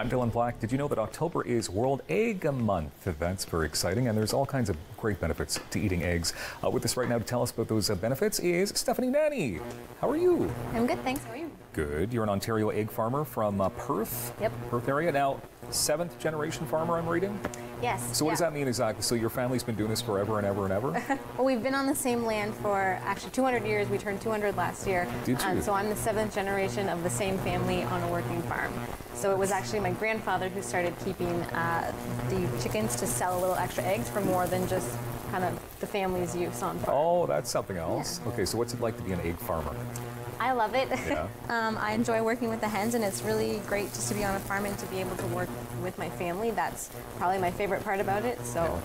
I'm Dylan Black. Did you know that October is World Egg Month? That's very exciting, and there's all kinds of great benefits to eating eggs. With us right now to tell us about those benefits is Stephanie Nanne. How are you? I'm good, thanks. How are you? Good. You're an Ontario egg farmer from Perth. Yep. Perth area. Now, seventh generation farmer, I'm reading? Yes. So what does that mean exactly? So your family's been doing this forever and ever and ever? Well, we've been on the same land for actually 200 years. We turned 200 last year. Did you? So I'm the seventh generation of the same family on a working farm. So it was actually my grandfather who started keeping the chickens to sell a little extra eggs for more than just kind of the family's use on farm. Oh, that's something else. Yeah. Okay, so what's it like to be an egg farmer? I love it. Yeah. I enjoy working with the hens, and it's really great just to be on a farm and to be able to work with my family. That's probably my favorite part about it. So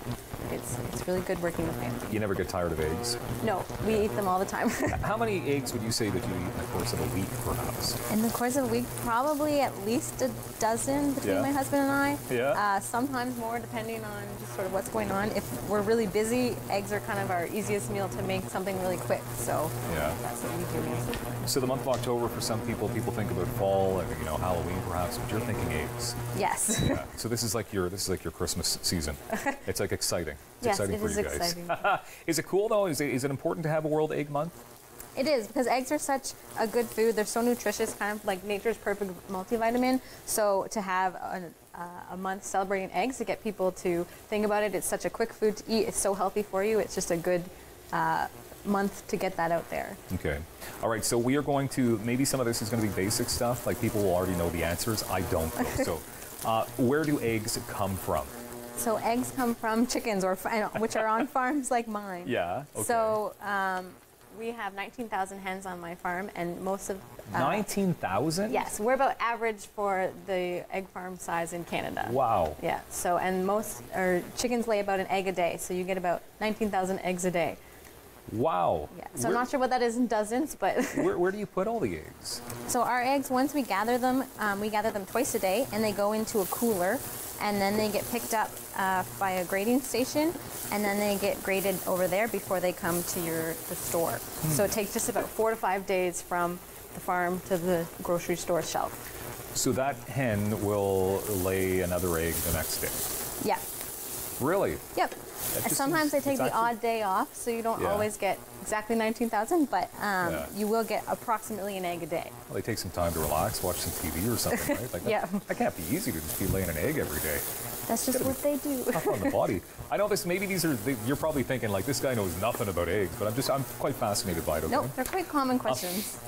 it's really good working with family. You never get tired of eggs? No, we eat them all the time. How many eggs would you say that you eat in the course of a week, perhaps? In the course of a week, probably at least a dozen between my husband and I. Yeah. Sometimes more, depending on just sort of what's going on. If we're really busy, eggs are kind of our easiest meal to make something really quick. So that's what we do. So the month of October, for some people think about fall and Halloween perhaps, but you're thinking eggs. Yes. Yeah. So this is like your Christmas season. It's like exciting. It's yes, exciting it for is you guys. exciting. Is it cool though? Is it important to have a World Egg Month? It is, because eggs are such a good food. They're so nutritious, kind of like nature's perfect multivitamin. So to have a month celebrating eggs, to get people to think about it, it's such a quick food to eat. It's so healthy for you. It's just a good month to get that out there. Okay. All right, so we are going to, maybe some of this is going to be basic stuff, like people will already know the answers. I don't know. So where do eggs come from? So eggs come from chickens, which are on farms like mine. Yeah. Okay. So we have 19,000 hens on my farm, and most of 19,000? Yes, we're about average for the egg farm size in Canada. Wow. Yeah. So chickens lay about an egg a day, so you get about 19,000 eggs a day. Wow. Yeah. So I'm not sure what that is in dozens, but where do you put all the eggs? So our eggs, once we gather them twice a day, and they go into a cooler, and then they get picked up by a grading station, and then they get graded over there before they come to the store. So it takes just about 4 to 5 days from the farm to the grocery store shelf. So that hen will lay another egg the next day? Yeah. Really? Yep. And sometimes they take the odd day off, so you don't always get exactly 19,000, but you will get approximately an egg a day. Well, they take some time to relax, watch some TV or something, right? Like that can't be easy to just be laying an egg every day. That's just what they do. Tough on the body. I know this. Maybe you're probably thinking like this guy knows nothing about eggs, but I'm quite fascinated by it. Okay? Nope, they're quite common questions.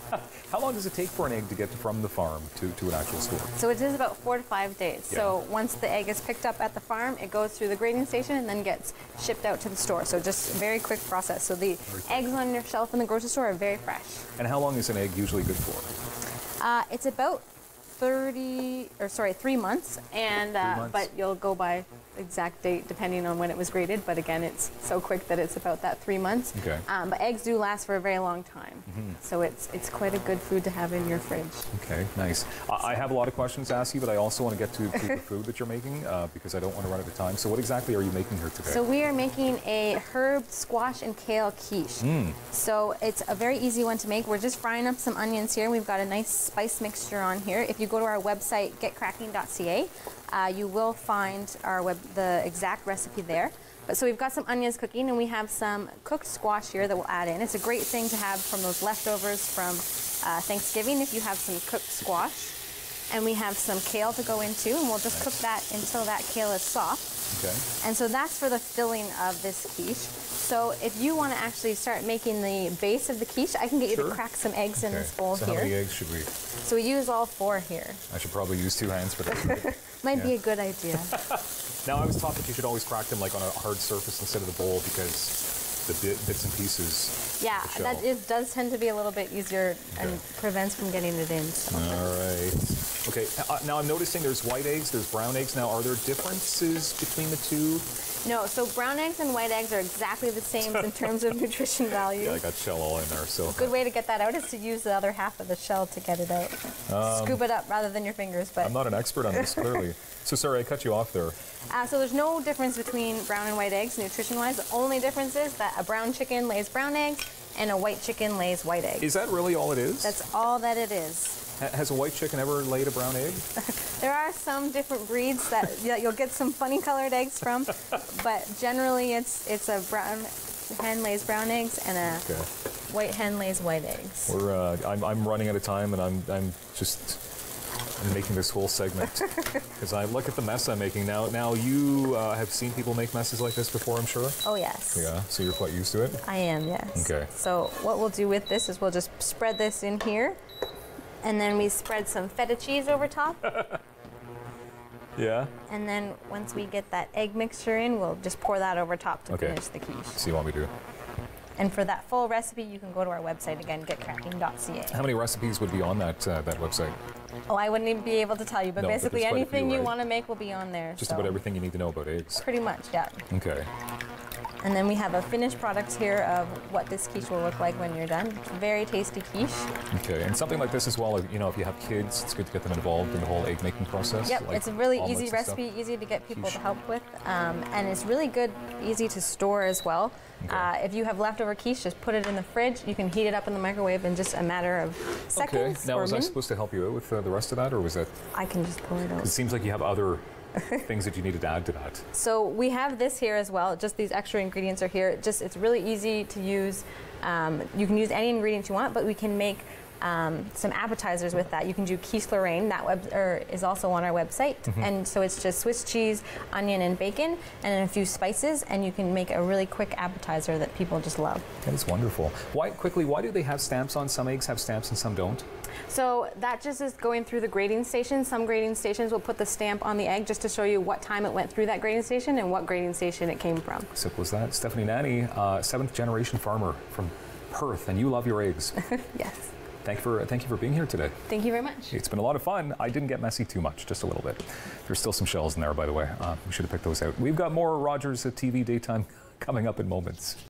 How long does it take for an egg to get from the farm to an actual store? So it is about 4 to 5 days. Yeah. So once the egg is picked up at the farm, it goes through the grading station and then gets shipped out to the store. So just a very quick process. So the eggs on your shelf in the grocery store are very fresh. And how long is an egg usually good for? It's about 3 months, and 3 months. but you'll go by exact date depending on when it was graded, but again it's so quick that it's about that 3 months. Okay. But eggs do last for a very long time, so it's quite a good food to have in your fridge. Okay, nice. I have a lot of questions to ask you, but I also want to get to the food that you're making because I don't want to run out of time. So what exactly are you making here today? So we are making a Herbed Squash and Kale Quiche. So it's a very easy one to make. We're just frying up some onions here. We've got a nice spice mixture on here. If you go to our website, getcracking.ca, you will find the exact recipe there. But so we've got some onions cooking, and we have some cooked squash here that we'll add in. It's a great thing to have from those leftovers from Thanksgiving if you have some cooked squash. And we have some kale to go into, and we'll just cook that until that kale is soft. Okay. And so that's for the filling of this quiche. So if you want to actually start making the base of the quiche, I can get you to crack some eggs in this bowl here. here. How many eggs should we? So we use all 4 here. I should probably use 2 hands for that. Might be a good idea. Now I was taught that you should always crack them like on a hard surface instead of the bowl because the bits and pieces. Yeah, does tend to be a little bit easier and prevents from getting it in. So. All right. Okay, now I'm noticing there's white eggs, there's brown eggs. Now, are there differences between the two? No, so brown eggs and white eggs are exactly the same in terms of nutrition value. Yeah, I got shell all in there. So a good way to get that out is to use the other half of the shell to get it out. Scoop it up rather than your fingers. But I'm not an expert on this, clearly. So sorry, I cut you off there. So there's no difference between brown and white eggs nutrition-wise. The only difference is that a brown chicken lays brown eggs and a white chicken lays white eggs. Is that really all it is? That's all that it is. Has a white chicken ever laid a brown egg? There are some different breeds that you'll get some funny colored eggs from, but generally it's a brown hen lays brown eggs and a white hen lays white eggs. I'm running out of time, and I'm making this whole segment because I look at the mess I'm making now. Now you have seen people make messes like this before, I'm sure. Oh yes. Yeah. So you're quite used to it. I am, yes. Okay. So what we'll do with this is we'll just spread this in here, and then we spread some feta cheese over top. Yeah. And then once we get that egg mixture in, we'll just pour that over top to finish the quiche. So you want me to? And for that full recipe, you can go to our website again, getcracking.ca. How many recipes would be on that website? Oh, I wouldn't even be able to tell you, but basically anything you want to make will be on there. Just about everything you need to know about eggs. Pretty much, yeah. Okay. And then we have a finished product here of what this quiche will look like when you're done. Very tasty quiche. Okay, and something like this as well, you know, if you have kids, it's good to get them involved in the whole egg making process. Yep, like it's a really easy recipe, easy to get people to help with, and it's really good, easy to store as well. Okay. If you have leftover quiche, just put it in the fridge. You can heat it up in the microwave in just a matter of seconds. Okay, now was I supposed to help you out with the rest of that, or was that? I can just pour it out. It seems like you have other things that you needed to add to that. So we have this here as well. Just these extra ingredients are here. It's really easy to use. You can use any ingredient you want, but we can make some appetizers with that. You can do quiche Lorraine. That is also on our website. And so it's just Swiss cheese, onion, and bacon, and then a few spices, and you can make a really quick appetizer that people just love. That is wonderful. Why do they have stamps on? Some eggs have stamps and some don't. So that just is going through the grading station. Some grading stations will put the stamp on the egg just to show you what time it went through that grading station and what grading station it came from. Simple as that. Stephanie Nanne, 7th generation farmer from Perth, and you love your eggs. Yes. Thank you for being here today. Thank you very much. It's been a lot of fun. I didn't get messy too much, just a little bit. There's still some shells in there, by the way. We should have picked those out. We've got more Rogers TV Daytime coming up in moments.